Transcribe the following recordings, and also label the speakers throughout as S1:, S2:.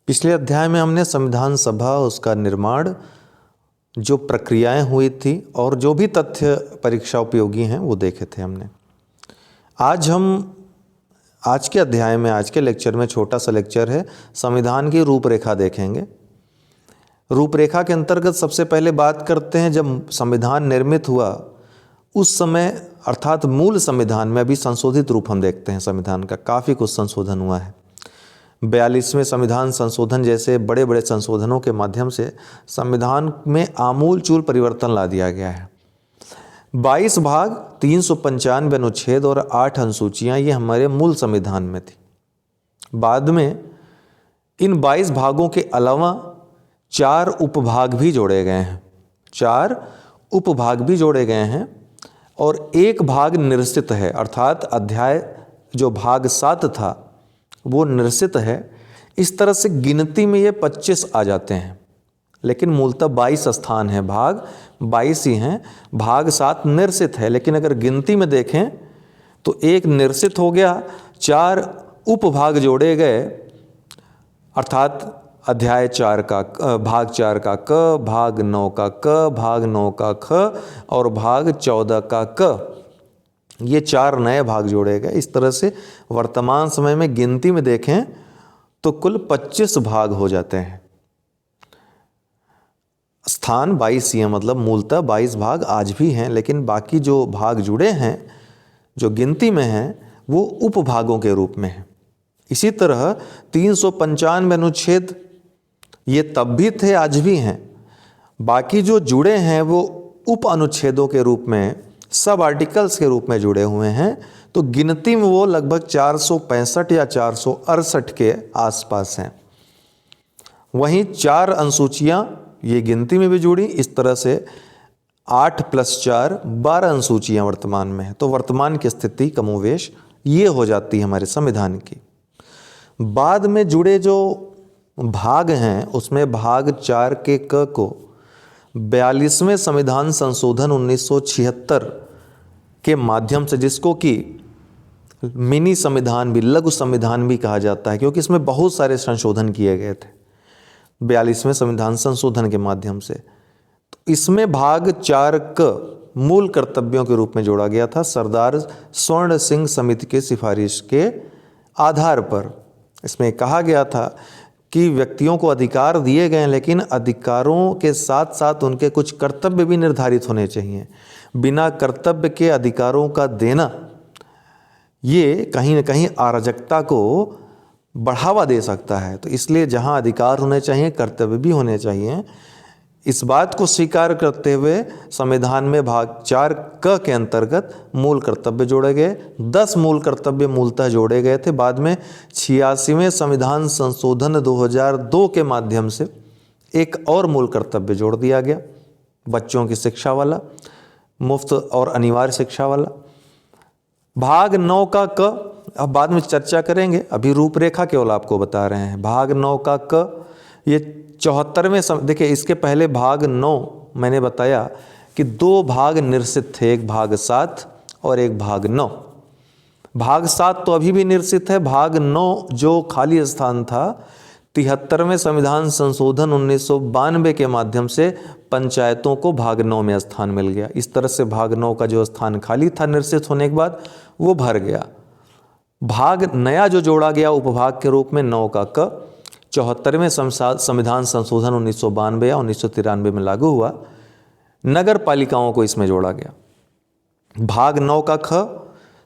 S1: पिछले अध्याय में हमने संविधान सभा, उसका निर्माण, जो प्रक्रियाएं हुई थी और जो भी तथ्य परीक्षा उपयोगी हैं वो देखे थे हमने। आज के अध्याय में, आज के लेक्चर में, छोटा सा लेक्चर है, संविधान की रूपरेखा देखेंगे। रूपरेखा के अंतर्गत सबसे पहले बात करते हैं जब संविधान निर्मित हुआ उस समय, अर्थात मूल संविधान में। अभी संशोधित रूप हम देखते हैं संविधान का, काफ़ी कुछ संशोधन हुआ है। 42वें संविधान संशोधन जैसे बड़े बड़े संशोधनों के माध्यम से संविधान में आमूलचूल परिवर्तन ला दिया गया है। 22 भाग, 395 अनुच्छेद और 8 अनुसूचियाँ ये हमारे मूल संविधान में थी। बाद में इन 22 भागों के अलावा 4 उपभाग भी जोड़े गए हैं। 4 उपभाग भी जोड़े गए हैं और एक भाग निरसित है, अर्थात अध्याय जो भाग 7 था वो निरसित है। इस तरह से गिनती में ये 25 आ जाते हैं, लेकिन मूलतः 22 स्थान है, भाग 22 ही हैं। भाग 7 निरसित है, लेकिन अगर गिनती में देखें तो एक निरसित हो गया, 4 उपभाग जोड़े गए, अर्थात अध्याय 4 का भाग 4 का क, भाग 9 का क, भाग 9 का ख और भाग 14 का क, ये 4 नए भाग जोड़े गए। इस तरह से वर्तमान समय में गिनती में देखें तो कुल 25 भाग हो जाते हैं। स्थान 22 ही है, मतलब मूलतः 22 भाग आज भी हैं, लेकिन बाकी जो भाग जुड़े हैं जो गिनती में हैं वो उपभागों के रूप में हैं। इसी तरह 395 अनुच्छेद ये तब भी थे, आज भी हैं। बाकी जो जुड़े हैं वो उप अनुच्छेदों के रूप में, सब आर्टिकल्स के रूप में जुड़े हुए हैं। तो गिनती में वो लगभग 465 या 468 के आसपास हैं। वहीं 4 अनुसूचियां ये गिनती में भी जुड़ी। इस तरह से 8 + 4 12 अनुसूचियां वर्तमान में हैं। तो वर्तमान की स्थिति कमोवेश ये हो जाती है हमारे संविधान की। बाद में जुड़े जो भाग हैं उसमें भाग 4 के क को 42वें संविधान संशोधन 1976 के माध्यम से, जिसको कि मिनी संविधान भी, लघु संविधान भी कहा जाता है, क्योंकि इसमें बहुत सारे संशोधन किए गए थे 42वें संविधान संशोधन के माध्यम से। तो इसमें भाग 4 क मूल कर्तव्यों के रूप में जोड़ा गया था, सरदार स्वर्ण सिंह समिति के सिफारिश के आधार पर। इसमें कहा गया था कि व्यक्तियों को अधिकार दिए गए हैं, लेकिन अधिकारों के साथ साथ उनके कुछ कर्तव्य भी निर्धारित होने चाहिए। बिना कर्तव्य के अधिकारों का देना ये कहीं न कहीं अराजकता को बढ़ावा दे सकता है। तो इसलिए जहां अधिकार होने चाहिए, कर्तव्य भी होने चाहिए। इस बात को स्वीकार करते हुए संविधान में भाग 4 क के अंतर्गत मूल कर्तव्य जोड़े गए। 10 मूल कर्तव्य मूलतः जोड़े गए थे। बाद में 86वें संविधान संशोधन 2002 के माध्यम से एक और मूल कर्तव्य जोड़ दिया गया, बच्चों की शिक्षा वाला, मुफ्त और अनिवार्य शिक्षा वाला। भाग 9 का क अब बाद में चर्चा करेंगे, अभी रूपरेखा केवल आपको बता रहे हैं। भाग 9 का क ये 74वें, देखिए इसके पहले भाग 9 मैंने बताया कि 2 भाग निरसित थे, एक भाग 7 और एक भाग 9। भाग 7 तो अभी भी निरसित है। भाग 9 जो खाली स्थान था, 73वें संविधान संशोधन 1992 के माध्यम से पंचायतों को भाग 9 में स्थान मिल गया। इस तरह से भाग 9 का जो स्थान खाली था निरसित होने के बाद, वो भर गया। भाग नया जो जोड़ा गया उपभाग के रूप में 9 का क 74वें संविधान संशोधन 1992 या 1993 में लागू हुआ, नगर पालिकाओं को इसमें जोड़ा गया। भाग 9 का ख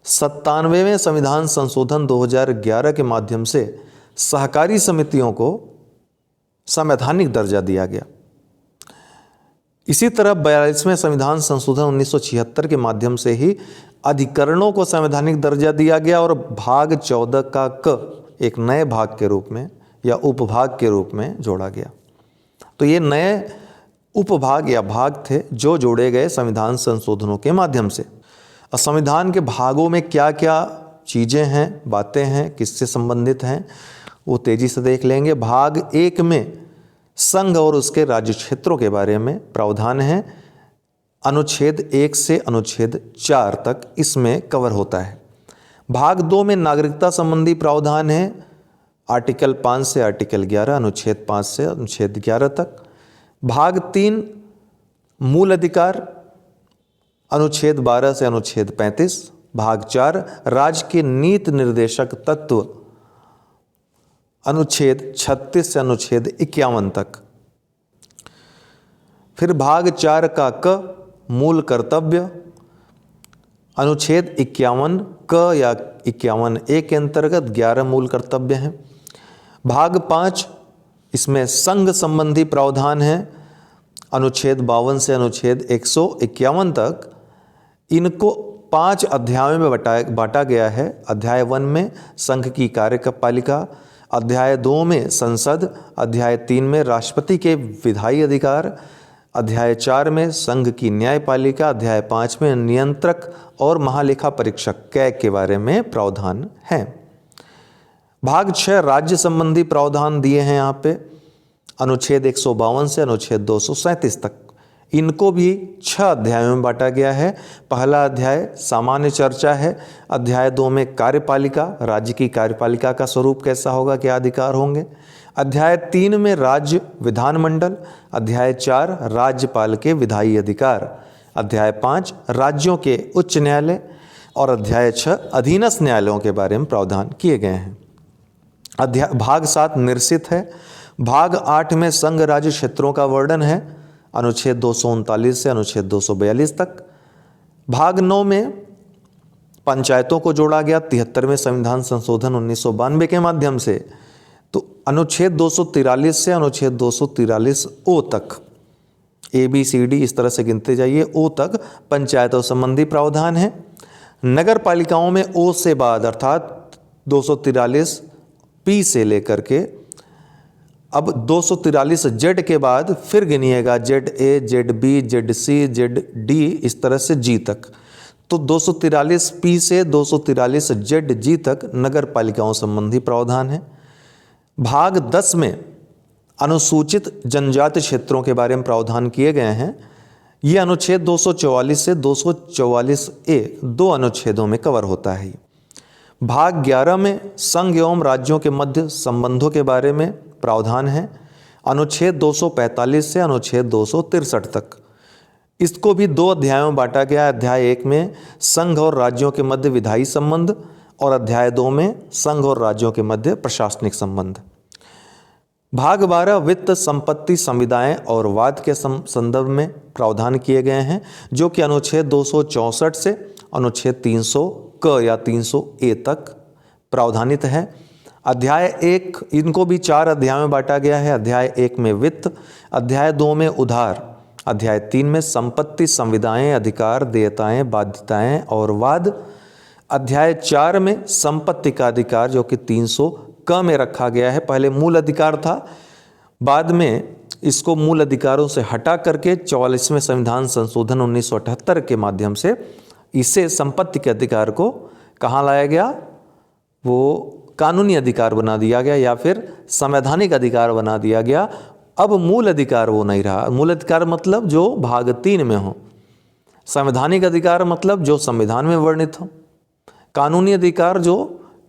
S1: 97वें संविधान संशोधन 2011 के माध्यम से सहकारी समितियों को संवैधानिक दर्जा दिया गया। इसी तरह 42वें संविधान संशोधन 1976 के माध्यम से ही अधिकरणों को संवैधानिक दर्जा दिया गया और भाग 14 का क एक नए भाग के रूप में या उपभाग के रूप में जोड़ा गया। तो ये नए उपभाग या भाग थे जो जोड़े गए संविधान संशोधनों के माध्यम से। संविधान के भागों में क्या क्या चीज़ें हैं, बातें हैं, किससे संबंधित हैं, वो तेजी से देख लेंगे। भाग 1 में संघ और उसके राज्य क्षेत्रों के बारे में प्रावधान है। अनुच्छेद 1 से अनुच्छेद 4 तक इसमें कवर होता है। भाग 2 में नागरिकता संबंधी प्रावधान है। आर्टिकल 5 से आर्टिकल 11, अनुच्छेद 5 से अनुच्छेद 11 तक। भाग 3 मूल अधिकार, अनुच्छेद 12 से अनुच्छेद 35। भाग 4 राज्य के नीति निर्देशक तत्व, अनुच्छेद 36 से अनुच्छेद 51 तक। फिर भाग 4 का क मूल कर्तव्य, अनुच्छेद 51 क या 51A के अंतर्गत 11 मूल कर्तव्य हैं। भाग 5 इसमें संघ संबंधी प्रावधान है, अनुच्छेद 52 से अनुच्छेद 151 तक। इनको 5 अध्यायों में बांटा गया है। अध्याय 1 में संघ की कार्यपालिका, अध्याय 2 में संसद, अध्याय 3 में राष्ट्रपति के विधायी अधिकार, अध्याय 4 में संघ की न्यायपालिका, अध्याय 5 में नियंत्रक और महालेखा परीक्षक कैग के बारे में प्रावधान है। भाग 6 राज्य संबंधी प्रावधान दिए हैं यहाँ पे, अनुच्छेद 152 से अनुच्छेद 237 तक। इनको भी 6 अध्यायों में बांटा गया है। पहला अध्याय सामान्य चर्चा है। अध्याय 2 में कार्यपालिका, राज्य की कार्यपालिका का स्वरूप कैसा होगा, क्या अधिकार होंगे। अध्याय 3 में राज्य विधानमंडल, अध्याय 4 राज्यपाल के विधायी अधिकार, अध्याय 5 राज्यों के उच्च न्यायालय और अध्याय 6 अधीनस्थ न्यायालयों के बारे में प्रावधान किए गए हैं। भाग 7 निरसित है। भाग 8 में संघ राज्य क्षेत्रों का वर्णन है, अनुच्छेद 239 से अनुच्छेद 242 तक। भाग 9 में पंचायतों को जोड़ा गया 73वें संविधान संशोधन 1992 के माध्यम से। तो अनुच्छेद 243 से अनुच्छेद 243O तक, ABCD इस तरह से गिनते जाइए, O तक पंचायतों संबंधी प्रावधान है। नगर पालिकाओं में O से बाद अर्थात 243P से लेकर के अब 243Z के बाद फिर गिनिएगा ZA, ZB, ZC, ZD इस तरह से G तक। तो 243P से 243ZG तक नगर पालिकाओं संबंधी प्रावधान है। भाग 10 में अनुसूचित जनजाति क्षेत्रों के बारे में प्रावधान किए गए हैं। ये अनुच्छेद 244 से 244A 2 अनुच्छेदों में कवर होता है। भाग 11 में संघ एवं राज्यों के मध्य संबंधों के बारे में प्रावधान है, अनुच्छेद 245 से अनुच्छेद 263 तक। इसको भी 2 अध्यायों में बांटा गया है। अध्याय 1 में संघ और राज्यों के मध्य विधायी संबंध और अध्याय 2 में संघ और राज्यों के मध्य प्रशासनिक संबंध। भाग 12 वित्त, संपत्ति, संविदाएं और वाद के संदर्भ में प्रावधान किए गए हैं, जो कि अनुच्छेद 264 से अनुच्छेद 300 क या 300A तक प्रावधानित है। अध्याय 1 इनको भी 4 अध्यायों में बांटा गया है। अध्याय 1 में वित्त, अध्याय 2 में उधार, अध्याय 3 में संपत्ति, संविदाएं, अधिकार, देयताएं, बाध्यताएं और वाद, अध्याय 4 में संपत्ति का अधिकार जो कि 300 क में रखा गया है। पहले मूल अधिकार था, बाद में इसको मूल अधिकारों से हटा करके 44वें संविधान संशोधन 1978 के माध्यम से इसे संपत्ति के अधिकार को कहाँ लाया गया, वो कानूनी अधिकार बना दिया गया या फिर संवैधानिक अधिकार बना दिया गया। अब मूल अधिकार वो नहीं रहा। मूल अधिकार मतलब जो भाग 3 में हो, संवैधानिक अधिकार मतलब जो संविधान में वर्णित हो, कानूनी अधिकार जो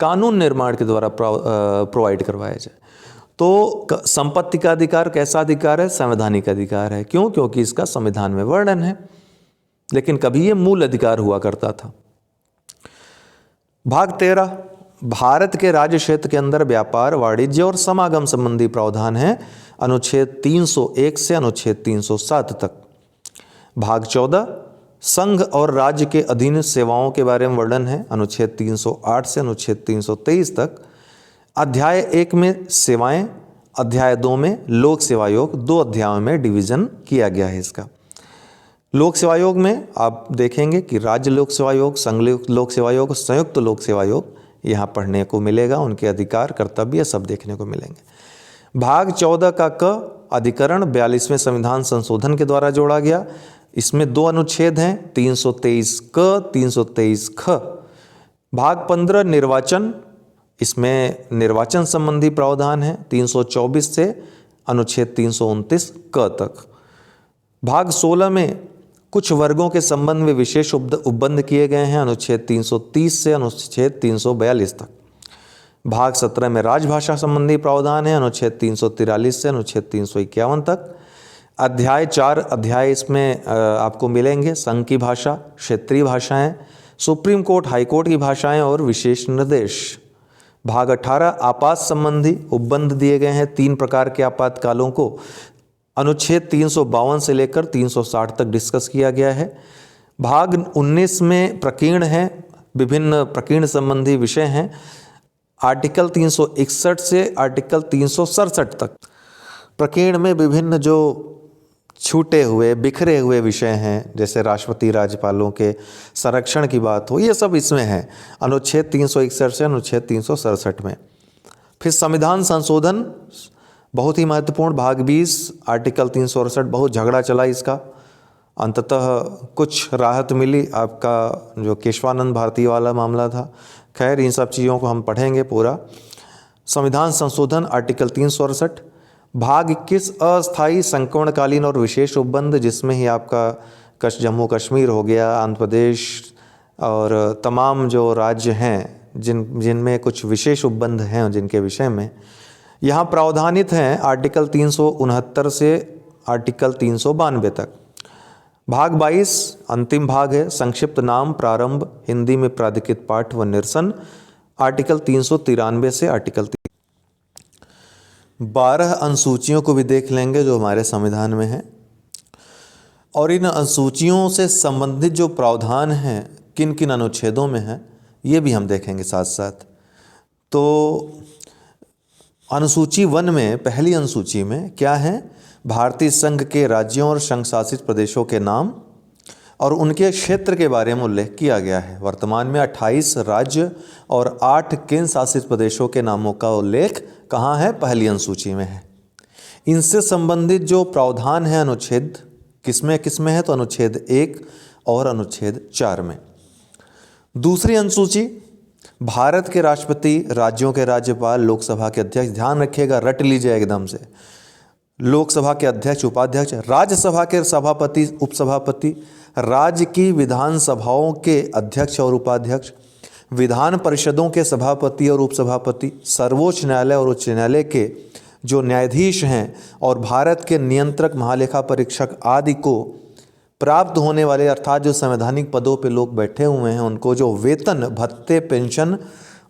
S1: कानून निर्माण के द्वारा प्रोवाइड करवाया जाए। तो संपत्ति का अधिकार कैसा अधिकार है, संवैधानिक अधिकार है। क्यों? क्योंकि इसका संविधान में वर्णन है, लेकिन कभी ये मूल अधिकार हुआ करता था। भाग 13 भारत के राज्य क्षेत्र के अंदर व्यापार, वाणिज्य और समागम संबंधी प्रावधान है, अनुच्छेद 301 से अनुच्छेद 307 तक। भाग 14 संघ और राज्य के अधीन सेवाओं के बारे में वर्णन है, अनुच्छेद 308 से अनुच्छेद 323 तक। अध्याय 1 में सेवाएं, अध्याय 2 में लोक सेवा आयोग, 2 अध्यायों में डिवीजन किया गया है इसका। लोक सेवा आयोग में आप देखेंगे कि राज्य लोक सेवा आयोग, संघ लोक सेवा आयोग, संयुक्त लोक सेवा आयोग यहाँ पढ़ने को मिलेगा। उनके अधिकार, कर्तव्य सब देखने को मिलेंगे। भाग 14 का क अधिकरण 42वें संविधान संशोधन के द्वारा जोड़ा गया। इसमें 2 अनुच्छेद हैं, 323 क, 323 ख। भाग 15 निर्वाचन, इसमें निर्वाचन संबंधी प्रावधान है, 324 से अनुच्छेद 329 क तक। भाग 16 में कुछ वर्गों के संबंध में विशेष उपबंध किए गए हैं, अनुच्छेद 330 से अनुच्छेद 342 तक। भाग 17 में राजभाषा संबंधी प्रावधान है, अनुच्छेद 343 से अनुच्छेद 351 तक। अध्याय 4 अध्याय इसमें आपको मिलेंगे। संघ की भाषा, क्षेत्रीय भाषाएं, सुप्रीम कोर्ट हाई कोर्ट की भाषाएं और विशेष निर्देश। भाग 18 आपात संबंधी उपबंध दिए गए हैं, 3 प्रकार के आपातकालों को अनुच्छेद 352 से लेकर 360 तक डिस्कस किया गया है। भाग 19 में प्रकीर्ण है, विभिन्न प्रकीर्ण संबंधी विषय हैं, आर्टिकल 361 से आर्टिकल 367 तक। प्रकीर्ण में विभिन्न जो छूटे हुए बिखरे हुए विषय हैं, जैसे राष्ट्रपति राज्यपालों के संरक्षण की बात हो, ये सब इसमें है अनुच्छेद 361 से अनुच्छेद 367 में। फिर संविधान संशोधन बहुत ही महत्वपूर्ण, भाग 20 आर्टिकल 368, बहुत झगड़ा चला इसका, अंततः कुछ राहत मिली। आपका जो केशवानंद भारती वाला मामला था, खैर इन सब चीज़ों को हम पढ़ेंगे पूरा। संविधान संशोधन आर्टिकल 368। भाग 21 अस्थायी संक्रमणकालीन और विशेष उपबंध, जिसमें ही आपका जम्मू कश्मीर हो गया, आंध्र प्रदेश और तमाम जो राज्य हैं जिनमें कुछ विशेष उपबंध हैं जिनके विषय में यहाँ प्रावधानित हैं आर्टिकल 369 से आर्टिकल 392 तक। भाग 22 अंतिम भाग है, संक्षिप्त नाम प्रारंभ, हिंदी में प्राधिकृत पाठ व निरसन, आर्टिकल 393 से आर्टिकल 12 अनुसूचियों को भी देख लेंगे जो हमारे संविधान में है, और इन अनुसूचियों से संबंधित जो प्रावधान हैं किन किन अनुच्छेदों में है ये भी हम देखेंगे साथ साथ। तो अनुसूची 1 में, पहली अनुसूची में क्या है, भारतीय संघ के राज्यों और संघ शासित प्रदेशों के नाम और उनके क्षेत्र के बारे में उल्लेख किया गया है। वर्तमान में 28 राज्य और 8 केंद्र शासित प्रदेशों के नामों का उल्लेख कहाँ है, पहली अनुसूची में है। इनसे संबंधित जो प्रावधान है अनुच्छेद किसमें किसमें है, तो अनुच्छेद 1 और अनुच्छेद 4 में। दूसरी अनुसूची भारत के राष्ट्रपति, राज्यों के राज्यपाल, लोकसभा के अध्यक्ष, ध्यान रखिएगा, रट लीजिए एकदम से, लोकसभा के अध्यक्ष उपाध्यक्ष, राज्यसभा के सभापति उपसभापति, राज्य की विधानसभाओं के अध्यक्ष और उपाध्यक्ष, विधान परिषदों के सभापति और उपसभापति, सर्वोच्च न्यायालय और उच्च न्यायालय के जो न्यायाधीश हैं और भारत के नियंत्रक, महालेखा परीक्षक आदि को प्राप्त होने वाले, अर्थात जो संवैधानिक पदों पे लोग बैठे हुए हैं उनको जो वेतन, भत्ते, पेंशन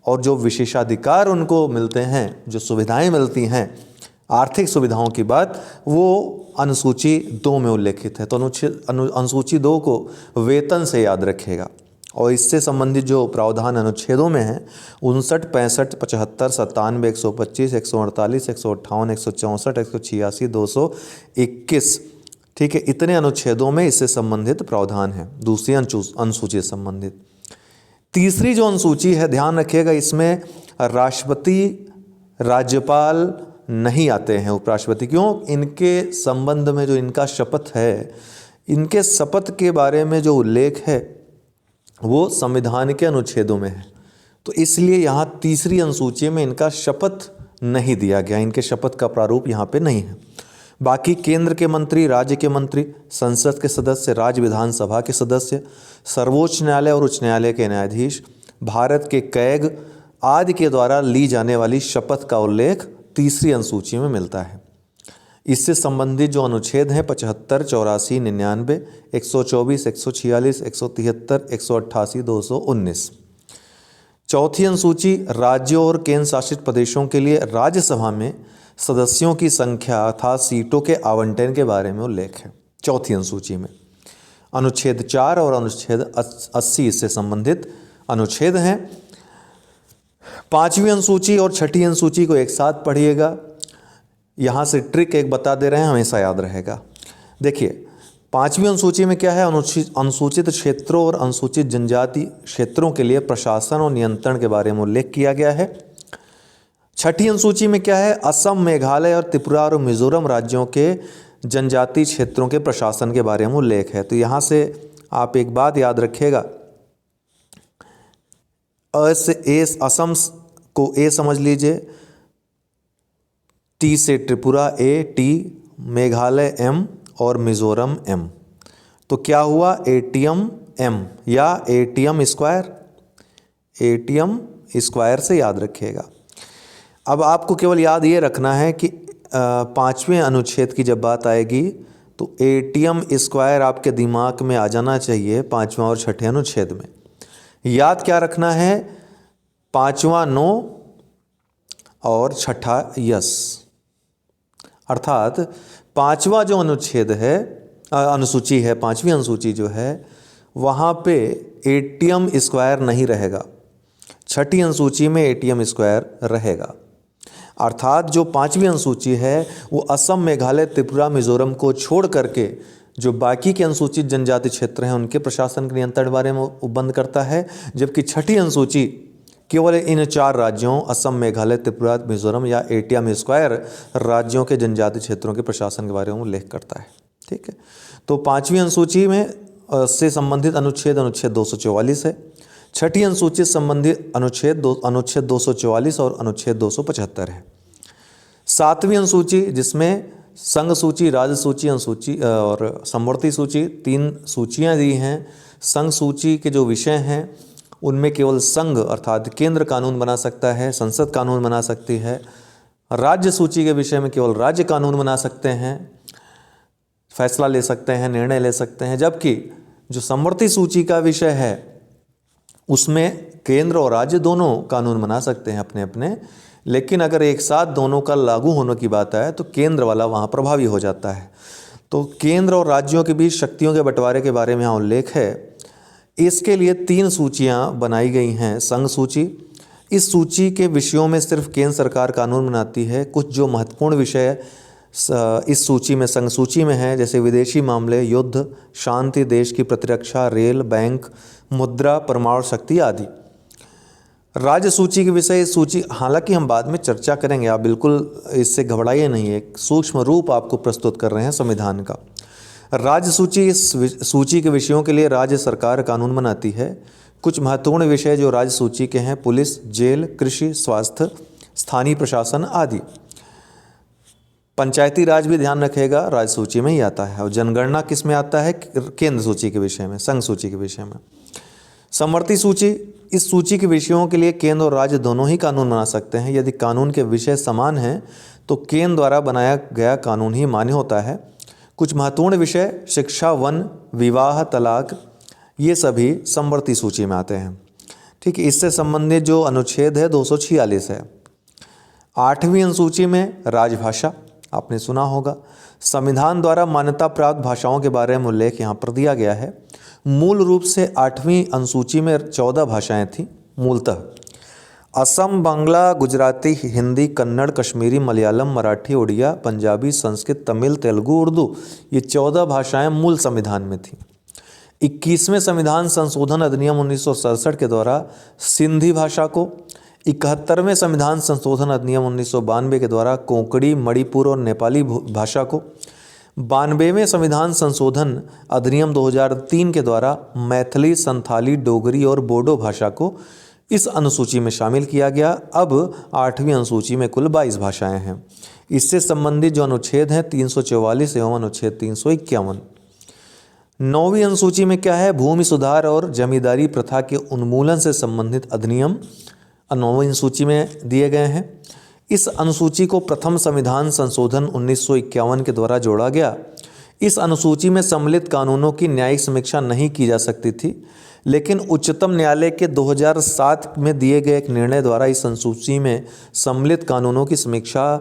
S1: और जो विशेषाधिकार उनको मिलते हैं, जो सुविधाएं मिलती हैं, आर्थिक सुविधाओं की बात, वो अनुसूची 2 में उल्लेखित है। तो अनुसूची 2 को वेतन से याद रखेगा। और इससे संबंधित जो प्रावधान अनुच्छेदों में हैं 59, 65, 75, 97, 125, 148, 158, 164, 186, 221, ठीक है, इतने अनुच्छेदों में इससे संबंधित प्रावधान है, दूसरी अनुसूची से संबंधित। तीसरी जो अनुसूची है, ध्यान रखिएगा, इसमें राष्ट्रपति, राज्यपाल नहीं आते हैं, उपराष्ट्रपति। क्यों? इनके संबंध में जो इनका शपथ है, इनके शपथ के बारे में जो उल्लेख है वो संविधान के अनुच्छेदों में है, तो इसलिए यहाँ तीसरी अनुसूची में इनका शपथ नहीं दिया गया, इनके शपथ का प्रारूप यहाँ पे नहीं है। बाकी केंद्र के मंत्री, राज्य के मंत्री, संसद के सदस्य, राज्य विधानसभा के सदस्य, सर्वोच्च न्यायालय और उच्च न्यायालय के न्यायाधीश, भारत के कैग आदि के द्वारा ली जाने वाली शपथ का उल्लेख तीसरी अनुसूची में मिलता है। इससे संबंधित जो अनुच्छेद हैं 75, 84, 99, 124, 146, 173, 188, 219। चौथी अनुसूची राज्यों और केंद्र शासित प्रदेशों के लिए राज्यसभा में सदस्यों की संख्या अर्थात सीटों के आवंटन के बारे में उल्लेख है चौथी अनुसूची में। अनुच्छेद 4 और अनुच्छेद 80 इससे संबंधित अनुच्छेद हैं। पांचवी अनुसूची और छठी अनुसूची को एक साथ पढ़िएगा। यहाँ से ट्रिक एक बता दे रहे हैं, हमेशा याद रहेगा। देखिए, पांचवी अनुसूची में क्या है, अनुसूचित क्षेत्रों और अनुसूचित जनजाति क्षेत्रों के लिए प्रशासन और नियंत्रण के बारे में उल्लेख किया गया है। छठी अनुसूची में क्या है, असम, मेघालय और त्रिपुरा और मिजोरम राज्यों के जनजातीय क्षेत्रों के प्रशासन के बारे में उल्लेख है। तो यहाँ से आप एक बात याद रखिएगा, अ से ए, असम को ए समझ लीजिए, टी से त्रिपुरा ए, टी, मेघालय एम और मिजोरम एम। तो क्या हुआ, एटीएम एम या एटीएम स्क्वायर, एटीएम स्क्वायर से याद रखिएगा। अब आपको केवल याद ये रखना है कि पाँचवें अनुच्छेद की जब बात आएगी तो एटीएम स्क्वायर आपके दिमाग में आ जाना चाहिए पाँचवां और छठे अनुच्छेद में। याद क्या रखना है? पाँचवां नो और छठा यस। अर्थात पाँचवा जो अनुच्छेद है, अनुसूची है, पाँचवीं अनुसूची जो है, वहाँ पे एटीएम स्क्वायर नहीं रहेगा। छठी अनुसूची में एटीएम स्क्वायर रहेगा। अर्थात जो पाँचवीं अनुसूची है वो असम, मेघालय, त्रिपुरा, मिजोरम को छोड़ करके जो बाकी के अनुसूचित जनजाति क्षेत्र हैं उनके प्रशासन के नियंत्रण बारे में बंद करता है, जबकि छठी अनुसूची केवल इन 4 राज्यों असम, मेघालय, त्रिपुरा, मिजोरम या एटीएम स्क्वायर राज्यों के जनजाति क्षेत्रों के प्रशासन के बारे में उल्लेख करता है। ठीक है, तो पाँचवीं अनुसूची में से संबंधित अनुच्छेद 244 है। छठी अनुसूची से संबंधित अनुच्छेद 244 और अनुच्छेद 275 है। सातवीं अनुसूची जिसमें संघ सूची, राज्य सूची, अनुसूची और समवर्ती सूची 3 सूचियाँ दी हैं। संघ सूची के जो विषय हैं उनमें केवल संघ अर्थात केंद्र कानून बना सकता है, संसद कानून बना सकती है। राज्य सूची के विषय में केवल राज्य कानून बना सकते हैं, फैसला ले सकते हैं, निर्णय ले सकते हैं। जबकि जो समवर्ती सूची का विषय है उसमें केंद्र और राज्य दोनों कानून बना सकते हैं अपने अपने, लेकिन अगर एक साथ दोनों का लागू होने की बात आए तो केंद्र वाला वहाँ प्रभावी हो जाता है। तो केंद्र और राज्यों के बीच शक्तियों के बंटवारे के बारे में यहाँ उल्लेख है। इसके लिए 3 सूचियाँ बनाई गई हैं। संघ सूची, इस सूची के विषयों में सिर्फ केंद्र सरकार कानून बनाती है। कुछ जो महत्वपूर्ण विषय इस सूची में, संघ सूची में है, जैसे विदेशी मामले, युद्ध, शांति, देश की प्रतिरक्षा, रेल, बैंक, मुद्रा, परमाणु शक्ति आदि। राज्य सूची के विषय इस सूची, हालांकि हम बाद में चर्चा करेंगे, आप बिल्कुल इससे घबराइए नहीं, एक सूक्ष्म रूप आपको प्रस्तुत कर रहे हैं संविधान का। राज्य सूची, इस सूची के विषयों के लिए राज्य सरकार कानून बनाती है। कुछ महत्वपूर्ण विषय जो राज्य सूची के हैं, पुलिस, जेल, कृषि, स्वास्थ्य, स्थानीय प्रशासन आदि। पंचायती राज भी ध्यान रखेगा, राज्य सूची में ही आता है। और जनगणना किस में आता है? केंद्र सूची के विषय में, संघ सूची के विषय में। समवर्ती सूची, इस सूची के विषयों के लिए केंद्र और राज्य दोनों ही कानून बना सकते हैं। यदि कानून के विषय समान हैं तो केंद्र द्वारा बनाया गया कानून ही मान्य होता है। कुछ महत्वपूर्ण विषय शिक्षा, वन, विवाह, तलाक, ये सभी समवर्ती सूची में आते हैं। ठीक है, इससे संबंधित जो अनुच्छेद है 246 है। 8वीं अनुसूची में राजभाषा, आपने सुना होगा। संविधान द्वारा मान्यता प्राप्त भाषाओं के बारे में उल्लेख यहाँ पर दिया गया है। मूल रूप से 8वीं अनुसूची में 14 भाषाएं थीं मूलतः। असम, बांग्ला, गुजराती, हिंदी, कन्नड़, कश्मीरी, मलयालम, मराठी, उड़िया, पंजाबी, संस्कृत, तमिल, तेलुगु, उर्दू, ये 14 भाषाएं मूल संविधान में थीं। 21वें संविधान संशोधन अधिनियम 1967 के द्वारा सिंधी भाषा को, 71वें संविधान संशोधन अधिनियम 1992 के द्वारा कोंकणी, मणिपुर और नेपाली भाषा को, 92वें संविधान संशोधन अधिनियम 2003 के द्वारा मैथिली, संथाली, डोगरी और बोडो भाषा को इस अनुसूची में शामिल किया गया। अब 8वीं अनुसूची में कुल 22 भाषाएं हैं। इससे संबंधित जो अनुच्छेद हैं 344 एवं अनुच्छेद 351। 9वीं अनुसूची में क्या है? भूमि सुधार और जमींदारी प्रथा के उन्मूलन से संबंधित अधिनियम 9वीं अनुसूची में दिए गए हैं। इस अनुसूची को प्रथम संविधान संशोधन 1951 के द्वारा जोड़ा गया। इस अनुसूची में सम्मिलित कानूनों की न्यायिक समीक्षा नहीं की जा सकती थी, लेकिन उच्चतम न्यायालय के 2007 में दिए गए एक निर्णय द्वारा इस अनुसूची में सम्मिलित कानूनों की समीक्षा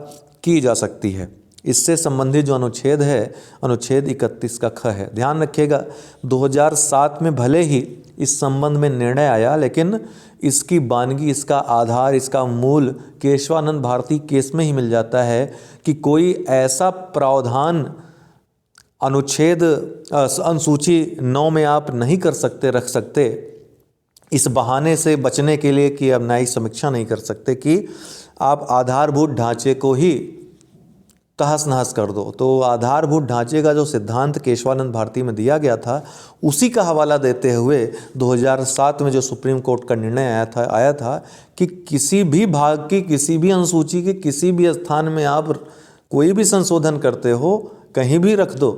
S1: की जा सकती है। इससे संबंधित जो अनुच्छेद है, अनुच्छेद 31 का ख है। ध्यान रखिएगा, 2007 में भले ही इस संबंध में निर्णय आया, लेकिन इसकी बानगी, इसका आधार, इसका मूल केशवानंद भारती केस में ही मिल जाता है कि कोई ऐसा प्रावधान अनुच्छेद अनुसूची 9 में आप नहीं कर सकते, रख सकते, इस बहाने से बचने के लिए कि अब न्यायिक समीक्षा नहीं कर सकते कि आप आधारभूत ढांचे को ही तहस नहस कर दो। तो आधारभूत ढांचे का जो सिद्धांत केशवानंद भारती में दिया गया था, उसी का हवाला देते हुए 2007 में जो सुप्रीम कोर्ट का निर्णय आया था कि किसी भी भाग की, किसी भी अनुसूची के किसी भी स्थान में आप कोई भी संशोधन करते हो, कहीं भी रख दो,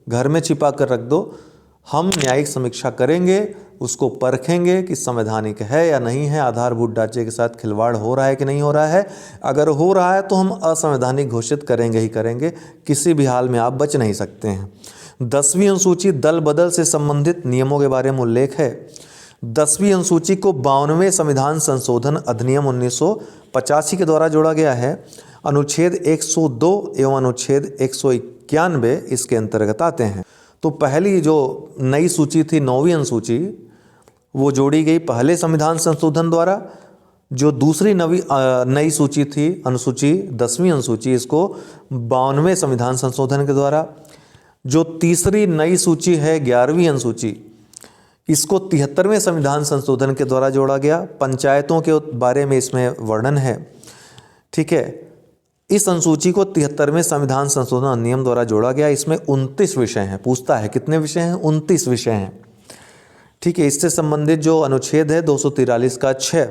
S1: घर में छिपा कर रख दो, हम न्यायिक समीक्षा करेंगे, उसको परखेंगे कि संवैधानिक है या नहीं है, आधारभूत ढांचे के साथ खिलवाड़ हो रहा है कि नहीं हो रहा है। अगर हो रहा है तो हम असंवैधानिक घोषित करेंगे ही करेंगे, किसी भी हाल में आप बच नहीं सकते हैं। 10वीं अनुसूची दल बदल से संबंधित नियमों के बारे में उल्लेख है। 10वीं अनुसूची को 52वें संविधान संशोधन अधिनियम 1985 के द्वारा जोड़ा गया है। अनुच्छेद 102 एवं अनुच्छेद 191 इसके अंतर्गत आते हैं। तो पहली जो नई सूची थी 9वीं अनुसूची, वो जोड़ी गई पहले संविधान संशोधन द्वारा। जो दूसरी नई सूची थी अनुसूची 10वीं अनुसूची, इसको 52वें संविधान संशोधन के द्वारा। जो तीसरी नई सूची है 11वीं अनुसूची, इसको 73वें संविधान संशोधन के द्वारा जोड़ा गया। पंचायतों के बारे में इसमें वर्णन है, ठीक है। इस अनुसूची को 73वें संविधान संशोधन अधिनियम द्वारा जोड़ा गया। इसमें 29 विषय हैं। पूछता है कितने विषय हैं? 29 विषय हैं, ठीक है। इससे संबंधित जो अनुच्छेद है 243 का 6।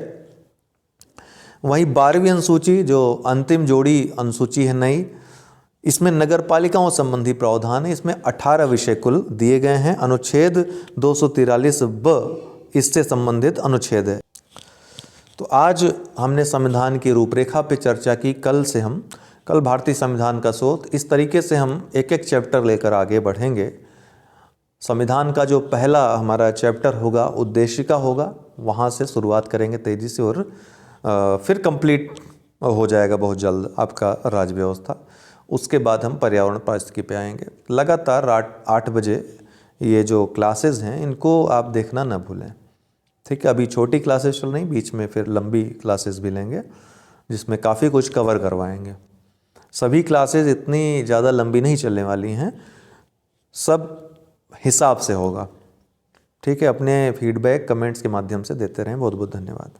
S1: वहीं 12वीं अनुसूची जो अंतिम जोड़ी अनुसूची है नई, इसमें नगर पालिकाओं संबंधी प्रावधान है। इसमें 18 विषय कुल दिए गए हैं। अनुच्छेद 243(ब) इससे संबंधित अनुच्छेद है। तो आज हमने संविधान की रूपरेखा पे चर्चा की। कल भारतीय संविधान का शोध, इस तरीके से हम एक एक चैप्टर लेकर आगे बढ़ेंगे। संविधान का जो पहला हमारा चैप्टर होगा उद्देशिका होगा, वहाँ से शुरुआत करेंगे तेज़ी से, और फिर कंप्लीट हो जाएगा बहुत जल्द आपका राज्य व्यवस्था। उसके बाद हम पर्यावरण पारिस्थितिकी पे आएंगे। लगातार 8 बजे ये जो क्लासेस हैं इनको आप देखना ना भूलें, ठीक है। अभी छोटी क्लासेस चल रही, बीच में फिर लंबी क्लासेस भी लेंगे जिसमें काफ़ी कुछ कवर करवाएंगे। सभी क्लासेस इतनी ज़्यादा लंबी नहीं चलने वाली हैं, सब हिसाब से होगा, ठीक है। अपने फीडबैक कमेंट्स के माध्यम से देते रहें। बहुत बहुत धन्यवाद।